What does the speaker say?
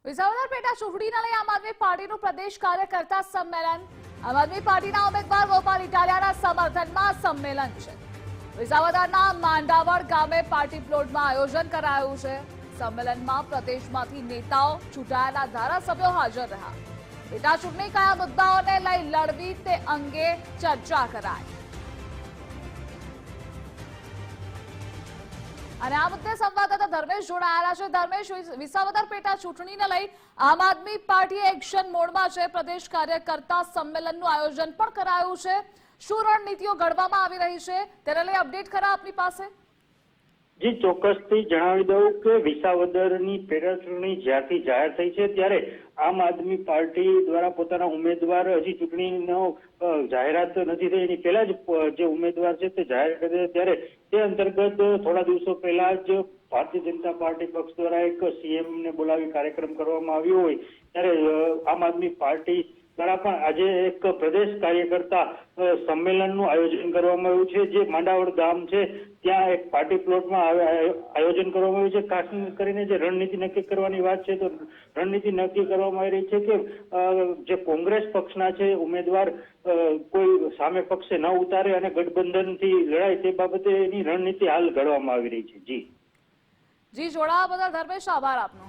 વિસાવદર પેટા ચૂંટણીને લઈ આમ આદમી પાર્ટીનું પ્રદેશ કાર્યકર્તા સંમેલન। આમ આદમી પાર્ટીના ઉમેદવાર ગોપાલ ઇટાલિયાના સમર્થનમાં સંમેલન છે। વિસાવદરના માંડાવડ ગામે પાર્ટી પ્લોટમાં આયોજન કરાયું છે। સંમેલનમાં પ્રદેશમાંથી નેતાઓ, ચૂંટાયેલા ધારાસભ્યો હાજર રહ્યા। પેટા ચૂંટણી કયા મુદ્દાઓને લઈ લડવી તે અંગે ચર્ચા કરાઈ અને આ મુદ્દે સંવાદદાતા ધર્મેશ જોડાયેલા છે। ધર્મેશ, વિસાવદર પેટા ચૂંટણીને લઈ આમ આદમી પાર્ટી એક્શન મોડમાં છે। પ્રદેશ કાર્યકર્તા સંમેલનનું આયોજન પણ કરાયું છે। શું રણનીતિઓ ઘડવામાં આવી રહી છે તેને લઈ અપડેટ ખરા આપની પાસે? જી, ચોક્કસથી જણાવી દઉં કે વિસાવદરની પેટા ચૂંટણી જ્યારથી જાહેર થઈ છે ત્યારે આમ આદમી પાર્ટી દ્વારા પોતાના ઉમેદવાર હજી ચૂંટણીનો જાહેરાત નથી થઈ, એની પહેલા જ જે ઉમેદવાર છે તે જાહેર કરે ત્યારે તે અંતર્ગત થોડા દિવસો પહેલા જ ભારતીય જનતા પાર્ટી પક્ષ દ્વારા એક સીએમ ને બોલાવી કાર્યક્રમ કરવામાં આવ્યો હોય ત્યારે આમ આદમી પાર્ટી દ્વારા પણ આજે એક પ્રદેશ કાર્યકર્તા સંમેલનનું આયોજન કરવામાં આવ્યું છે। જે માંડાવડ ગામ છે ત્યાં એક પાર્ટી પ્લોટમાં આયોજન કરવામાં આવ્યું છે। ખાસ કરીને જે રણનીતિ નક્કી કરવાની વાત છે તો રણનીતિ નક્કી કરવામાં આવી રહી છે કે જે કોંગ્રેસ પક્ષના છે ઉમેદવાર કોઈ સામે પક્ષે ન ઉતારે અને ગઠબંધનથી લડાય તે બાબતે એની રણનીતિ હાલ ઘડવામાં આવી રહી છે। જી, જોડાવા બદલ ધર્મેશ, આભાર આપનો।